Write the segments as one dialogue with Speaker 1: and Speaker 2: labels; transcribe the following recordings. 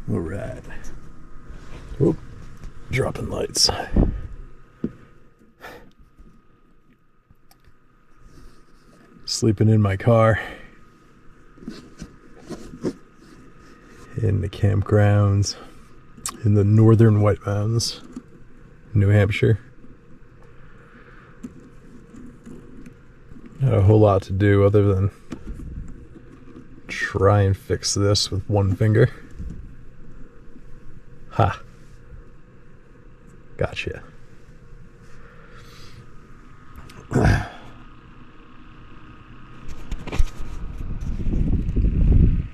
Speaker 1: All right. Oop, dropping lights. Sleeping in my car. In the campgrounds in the northern White Mountains, New Hampshire. Not a whole lot to do other than try and fix this with one finger. Ha. Gotcha.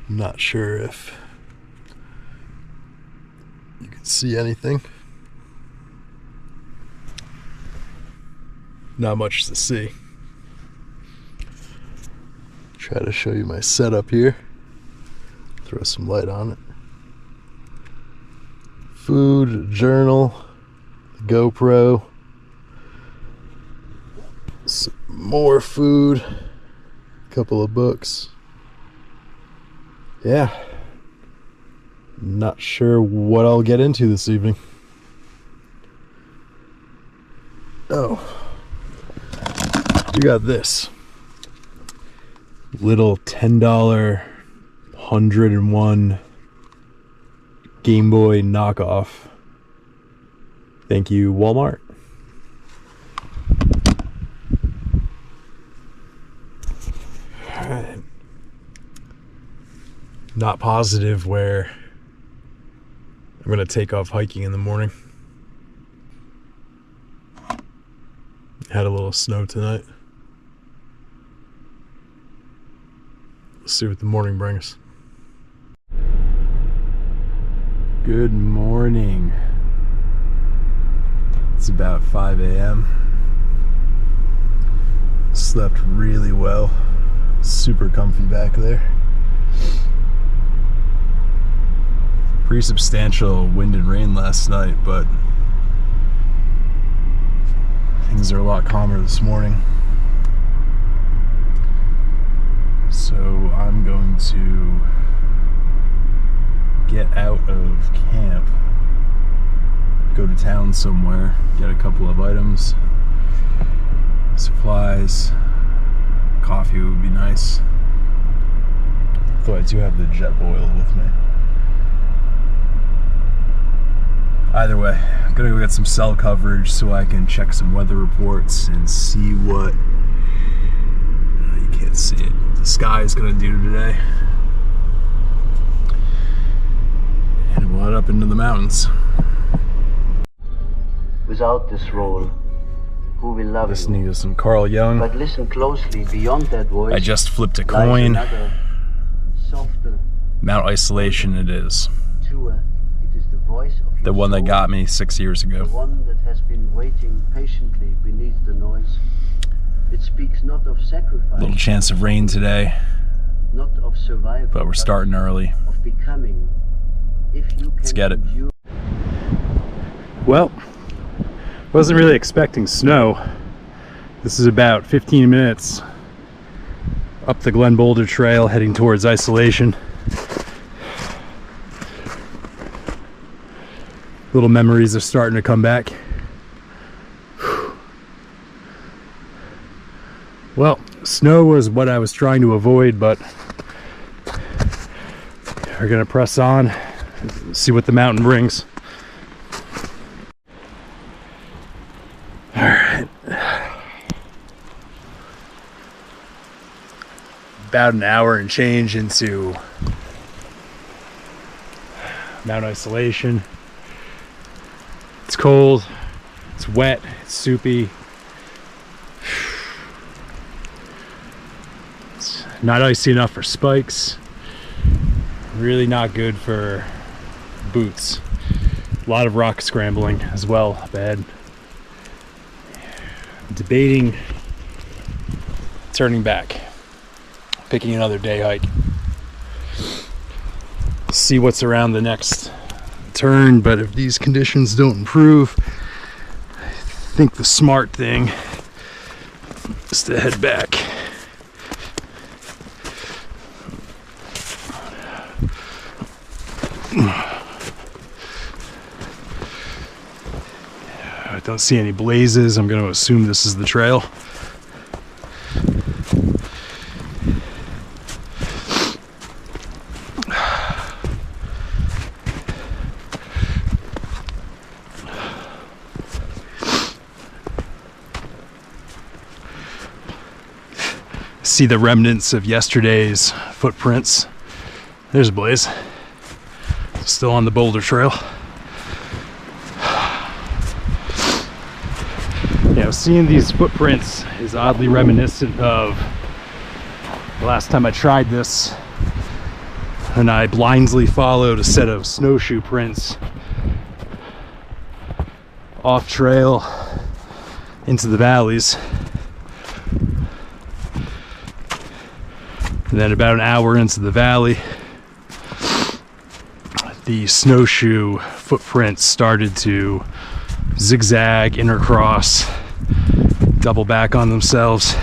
Speaker 1: Not sure if you can see anything. Not much to see. Try to show you my setup here. Throw some light on it. Food, journal, GoPro, some more food, a couple of books. Yeah. Not sure what I'll get into this evening. Oh. We got this. Little $10 101 Game Boy knockoff. Thank you, Walmart. Alright. Not positive where I'm gonna take off hiking in the morning. Had a little snow tonight. Let's see what the morning brings. Good morning. It's about 5 a.m. Slept really well. Super comfy back there. Pretty substantial wind and rain last night, but things are a lot calmer this morning. So I'm going to get out of camp, go to town somewhere, get a couple of items, supplies, coffee would be nice. Though I do have the jet oil with me. Either way, I'm gonna go get some cell coverage so I can check some weather reports and see what, you can't see it, the sky is gonna do today. And we'll head up into the mountains.
Speaker 2: Without this role, who will love
Speaker 1: Listening
Speaker 2: you?
Speaker 1: to some Carl Jung.
Speaker 2: But listen closely, beyond that voice.
Speaker 1: I just flipped a
Speaker 2: lies
Speaker 1: coin.
Speaker 2: another, softer,
Speaker 1: Mount Isolation it is.
Speaker 2: truer. It is the voice of
Speaker 1: The
Speaker 2: your
Speaker 1: one that
Speaker 2: soul,
Speaker 1: got me 6 years
Speaker 2: the
Speaker 1: ago.
Speaker 2: one that has been waiting patiently beneath the noise. It speaks not of sacrifice,
Speaker 1: Little chance of rain today,
Speaker 2: not of survival,
Speaker 1: but we're starting early.
Speaker 2: of becoming. If you can
Speaker 1: Let's get it.
Speaker 2: endure.
Speaker 1: Well, wasn't really expecting snow. This is about 15 minutes up the Glen Boulder Trail heading towards Isolation. Little memories are starting to come back. Well, snow was what I was trying to avoid, but we're gonna press on, see what the mountain brings. All right. About an hour and change into Mount Isolation. It's cold, it's wet, it's soupy. It's not icy enough for spikes. Really not good for boots. A lot of rock scrambling as well, bad. Debating turning back, picking another day hike. See what's around the next turn, but if these conditions don't improve, I think the smart thing is to head back. Don't see any blazes. I'm going to assume this is the trail. See the remnants of yesterday's footprints. There's a blaze. Still on the boulder trail. Yeah, seeing these footprints is oddly reminiscent of the last time I tried this, and I blindly followed a set of snowshoe prints off trail into the valleys. And then about an hour into the valley, the snowshoe footprints started to zigzag, intercross, double back on themselves.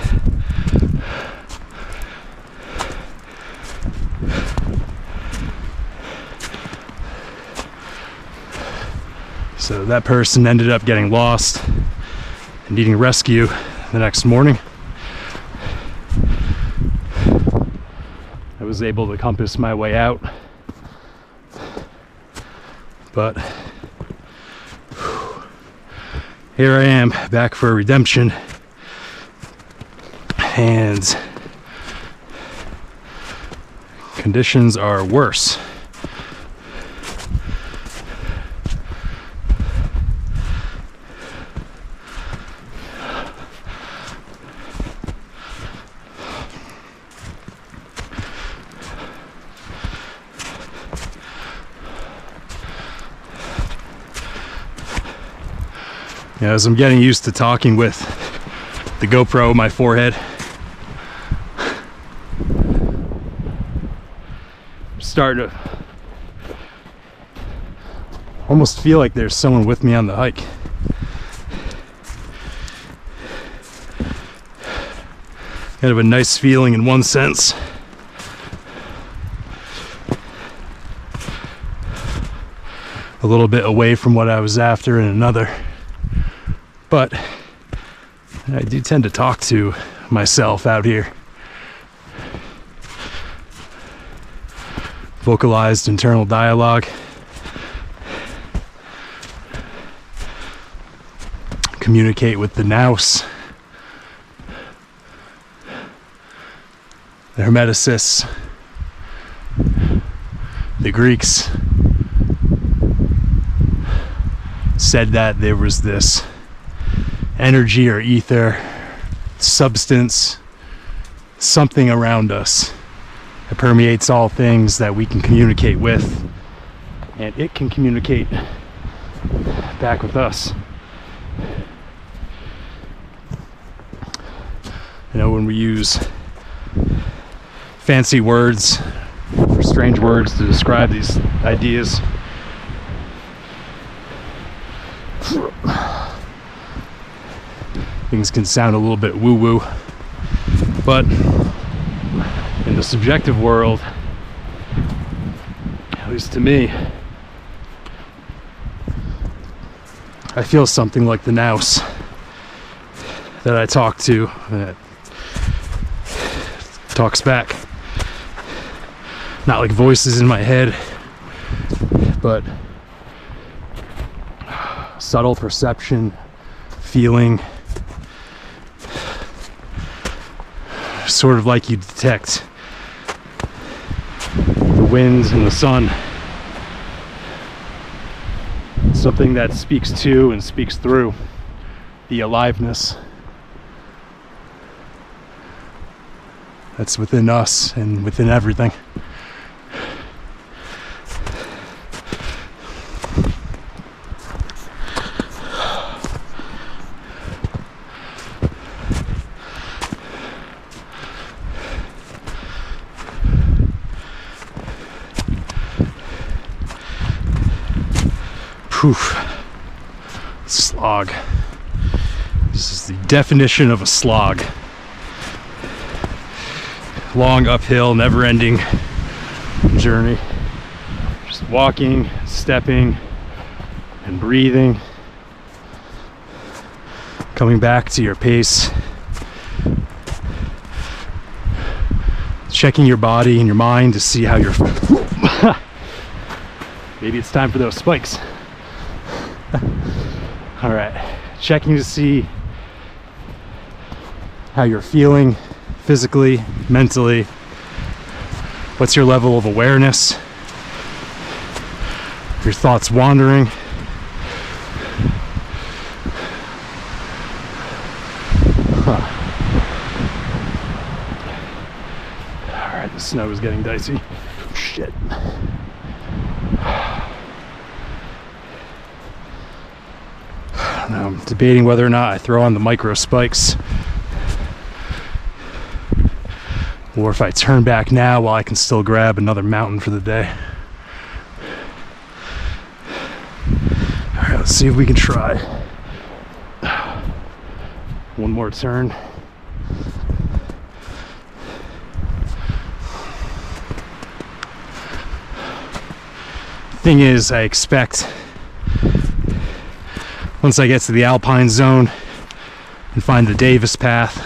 Speaker 1: So that person ended up getting lost and needing rescue the next morning. I was able to compass my way out, but here I am back for redemption, and conditions are worse. Yeah, as I'm getting used to talking with the GoPro on my forehead, I'm starting to almost feel like there's someone with me on the hike. Kind of a nice feeling in one sense. A little bit away from what I was after in another. But I do tend to talk to myself out here. Vocalized internal dialogue. Communicate with the nous, the Hermeticists, the Greeks said that there was this energy or ether, substance, something around us that permeates all things that we can communicate with, and it can communicate back with us. You know, when we use fancy words or strange words to describe these ideas, things can sound a little bit woo-woo, but in the subjective world, at least to me, I feel something like the nous that I talk to, that talks back. Not like voices in my head, but subtle perception, feeling, sort of like you detect the wind and the sun. Something that speaks to and speaks through the aliveness that's within us and within everything. Poof. Slog. This is the definition of a slog. Long uphill, never-ending journey. Just walking, stepping, and breathing. coming back to your pace, checking your body and your mind to see how you're maybe it's time for those spikes. All right, checking to see how you're feeling physically, mentally. What's your level of awareness? Your thoughts wandering? All right, the snow is getting dicey. Shit. Now I'm debating whether or not I throw on the micro spikes, or if I turn back now while I can still grab another mountain for the day. All right, let's see if we can try. One more turn. Thing is, I expect once I get to the Alpine zone and find the Davis path,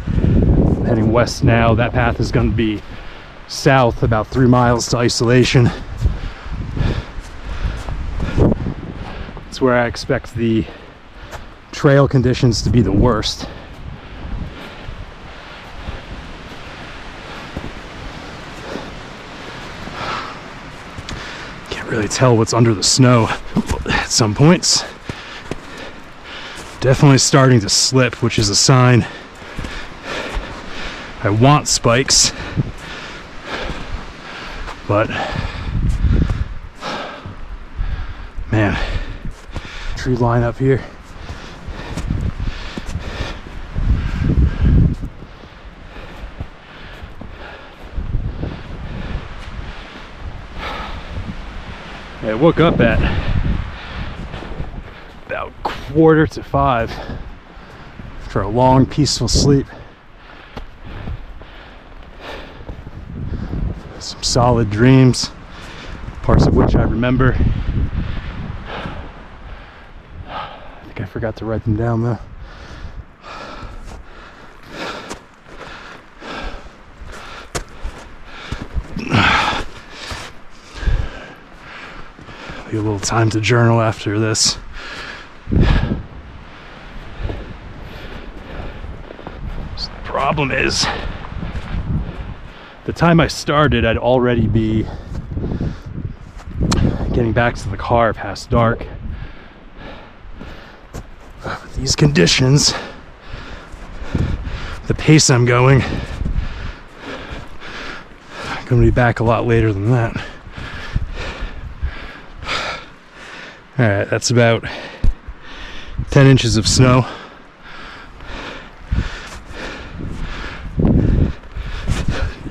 Speaker 1: I'm heading west now, that path is going to be south about 3 miles to Isolation. It's where I expect the trail conditions to be the worst. Can't really tell what's under the snow at some points. Definitely starting to slip, which is a sign I want spikes, but man, tree line up here. I woke up at about 4:45 after a long, peaceful sleep. Some solid dreams, parts of which I remember. I think I forgot to write them down though. A little time to journal after this. So the problem is, the time I started, I'd already be getting back to the car past dark. With these conditions, the pace I'm going, I'm going to be back a lot later than that. All right, that's about 10 inches of snow.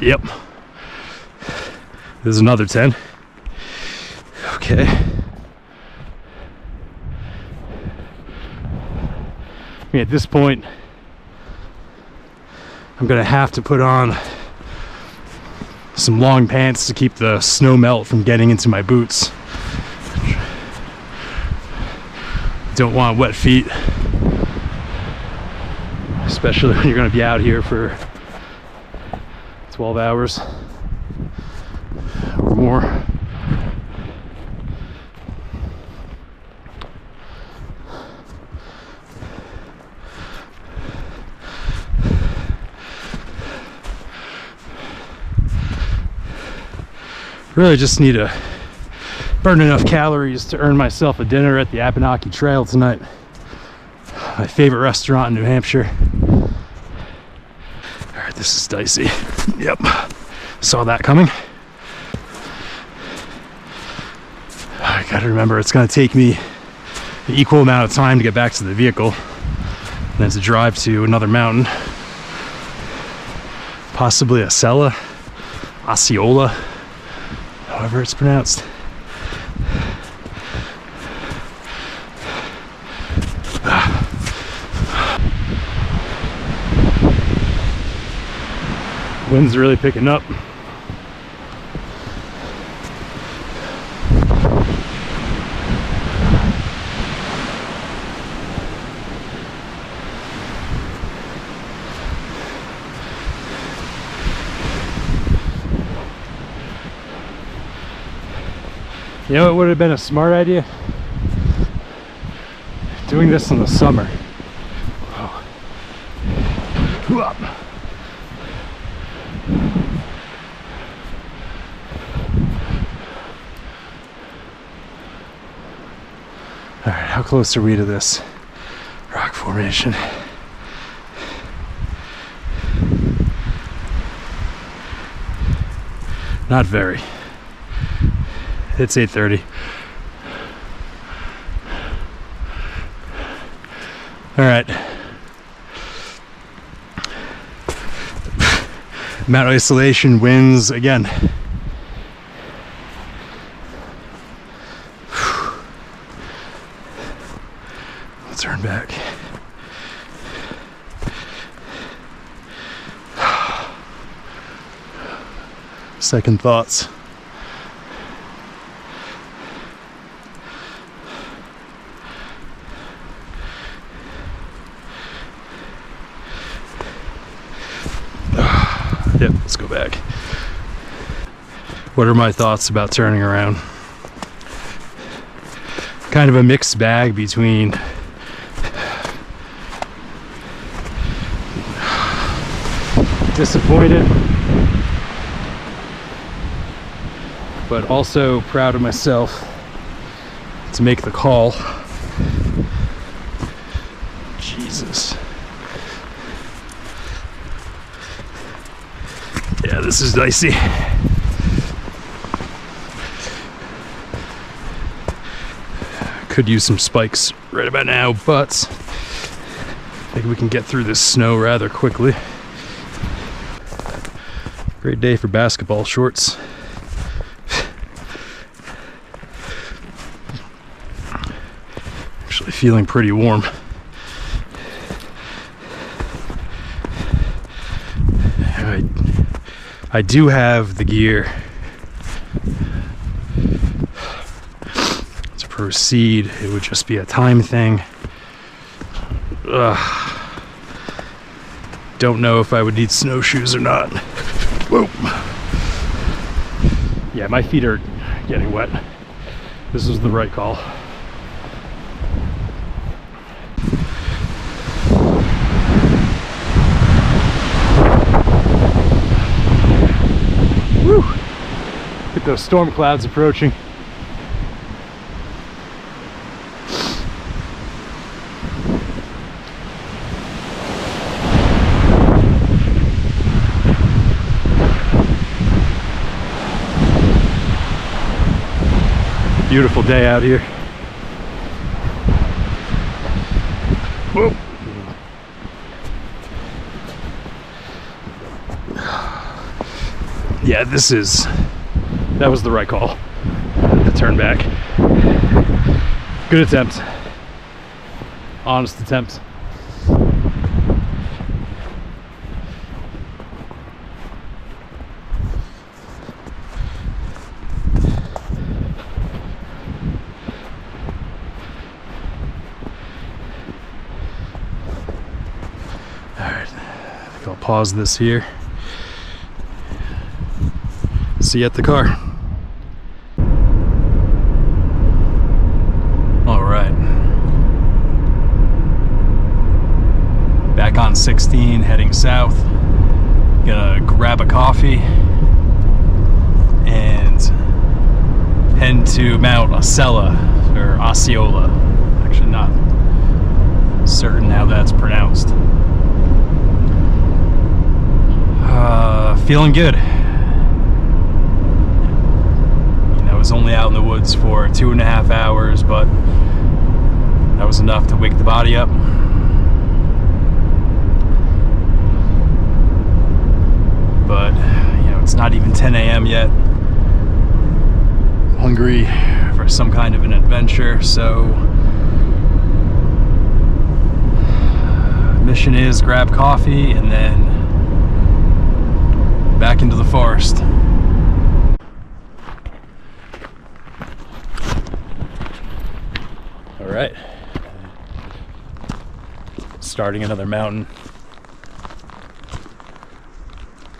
Speaker 1: Yep. There's another 10. Okay. I mean, at this point, I'm gonna have to put on some long pants to keep the snow melt from getting into my boots. Don't want wet feet, especially when you're going to be out here for 12 hours or more. Really just need to burn enough calories to earn myself a dinner at the Abenaki Trail tonight. My favorite restaurant in New Hampshire. All right, this is dicey. Yep, saw that coming. I gotta remember it's gonna take me the equal amount of time to get back to the vehicle and then to drive to another mountain. Possibly Osceola, however it's pronounced. Wind's really picking up. You know, it would have been a smart idea? Doing this in the summer. Oh. All right, how close are we to this rock formation? Not very. It's 8:30. All right. Mount Isolation wins again. Let's turn back. Second thoughts. Yep, let's go back. What are my thoughts about turning around? Kind of a mixed bag between disappointed, but also proud of myself to make the call. Jesus. Yeah, this is dicey. Could use some spikes right about now, but I think we can get through this snow rather quickly. Great day for basketball shorts. Actually feeling pretty warm. I do have the gear to proceed. It would just be a time thing. Don't know if I would need snowshoes or not. Whoa. Yeah, my feet are getting wet. This was the right call. Woo! Look at those storm clouds approaching. Beautiful day out here. Whoa. Yeah, that was the right call. The turn back. Good attempt. Honest attempt. I'll pause this here. See you at the car. All right. Back on 16, heading south. Gonna grab a coffee and head to Mount Osceola, or Osceola. Actually not certain how that's pronounced. Feeling good. You know, I was only out in the woods for 2.5 hours, but that was enough to wake the body up. But, you know, it's not even 10 a.m. yet. Hungry for some kind of an adventure, so mission is grab coffee and then back into the forest. All right, starting another mountain.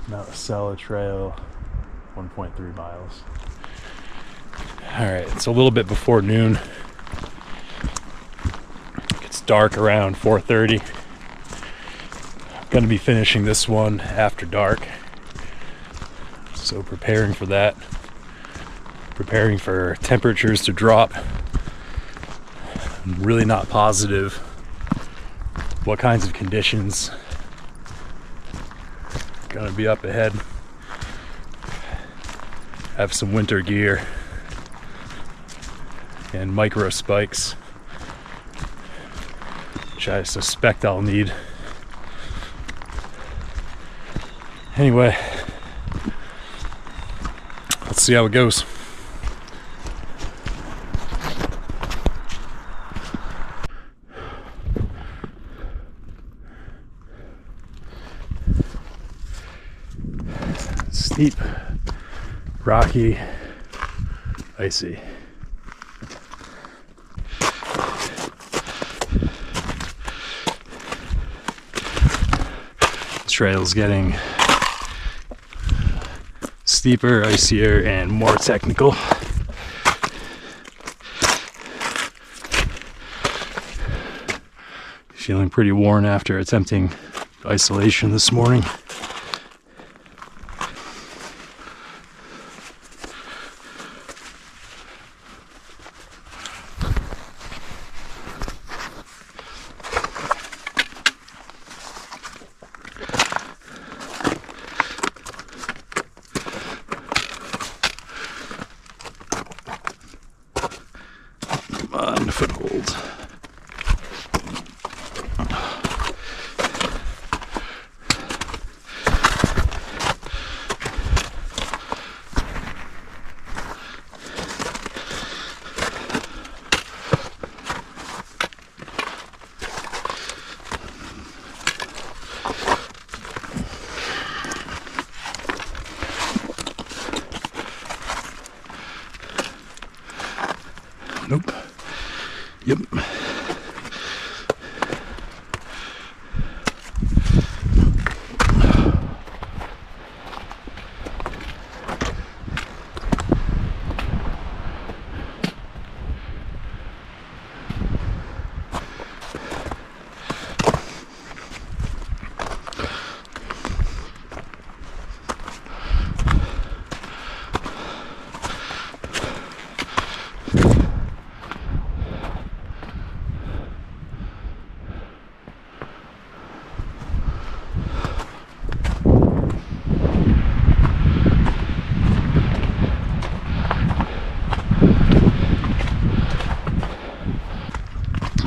Speaker 1: Mount Osceola Trail, 1.3 miles. All right, it's a little bit before noon. It gets dark around 4:30. I'm gonna be finishing this one after dark. So preparing for that. Preparing for temperatures to drop. I'm really not positive what kinds of conditions are gonna be up ahead. Have some winter gear and micro spikes, which I suspect I'll need. Anyway, let's see how it goes. Steep, rocky, icy. This trail's getting steeper, icier, and more technical. Feeling pretty worn after attempting isolation this morning. On foothold. Nope. Yep.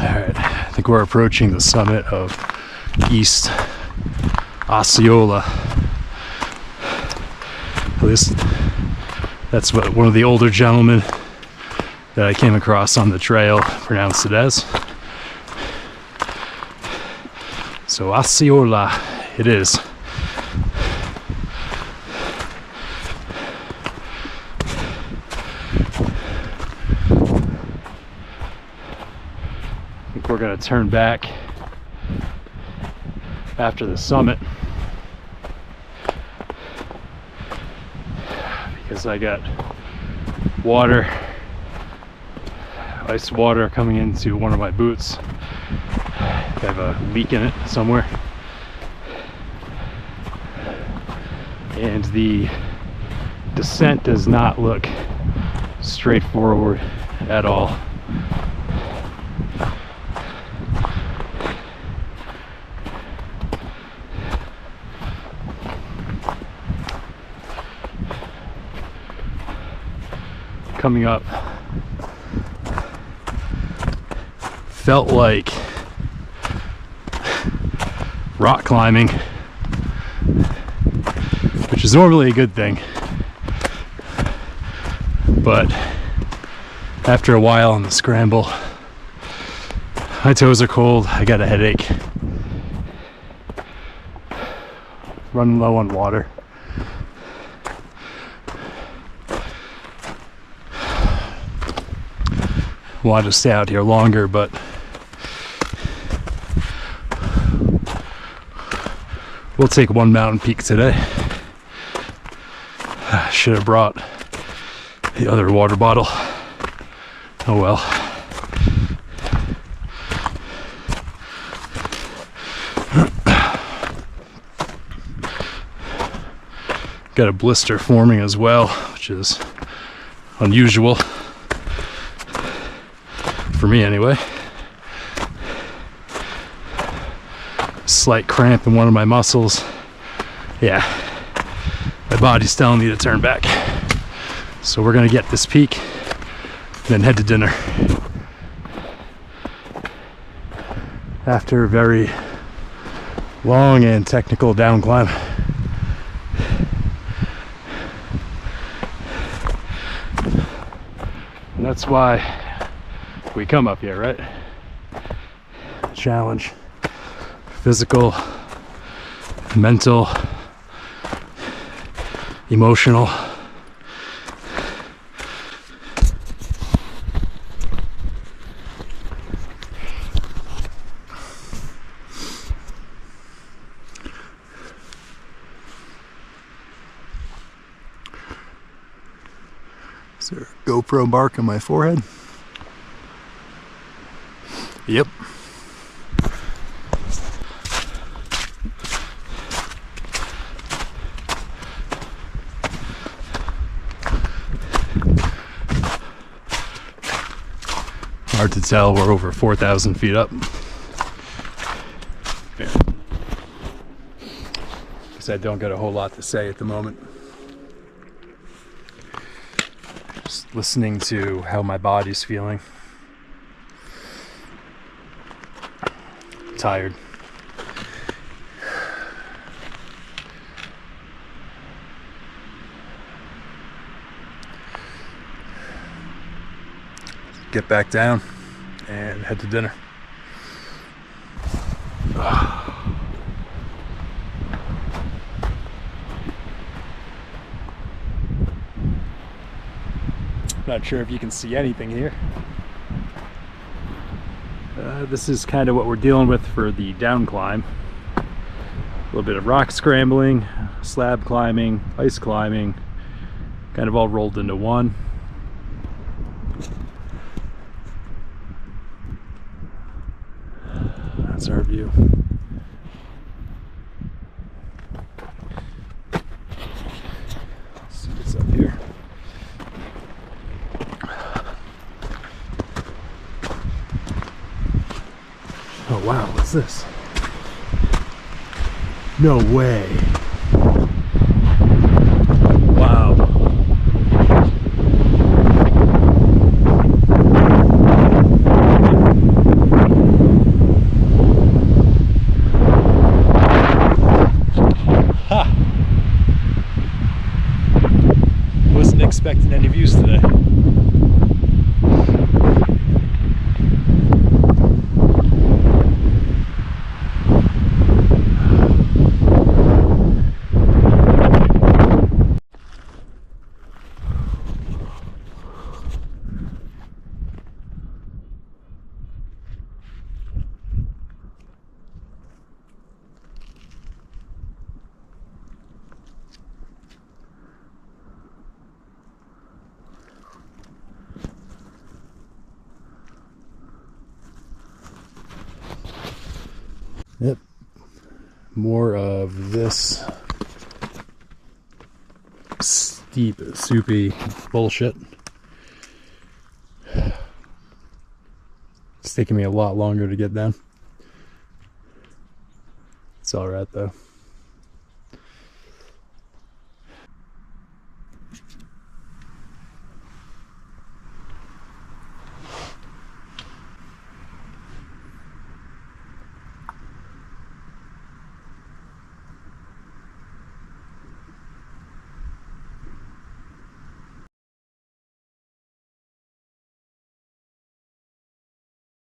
Speaker 1: I think we're approaching the summit of East Osceola. At least that's what one of the older gentlemen that I came across on the trail pronounced it as. So Osceola it is. We're going to turn back after the summit because I got water, ice water coming into one of my boots. I have a leak in it somewhere, and the descent does not look straightforward at all. Coming up felt like rock climbing, which is normally a good thing, but after a while on the scramble, my toes are cold, I got a headache, running low on water. Wanted to stay out here longer, but we'll take one mountain peak today. Should have brought the other water bottle. Oh well. Got a blister forming as well, which is unusual for me anyway. Slight cramp in one of my muscles. Yeah, my body's telling me to turn back. So we're gonna get this peak, then head to dinner. After a very long and technical down climb. And that's why we come up here, right? Challenge. Physical, mental, emotional. Is there a GoPro mark on my forehead? Yep. Hard to tell, we're over 4,000 feet up. Yeah. Guess I don't got a whole lot to say at the moment. Just listening to how my body's feeling. Tired. Get back down and head to dinner. Not sure if you can see anything here. This is kind of what we're dealing with for the down climb. A little bit of rock scrambling, slab climbing, ice climbing, kind of all rolled into one. That's our view. Let's see what's up here. Oh wow, what's this? No way. Wow. Ha! Wasn't expecting any views today. Yep, more of this steep, soupy bullshit. It's taking me a lot longer to get down. It's alright though.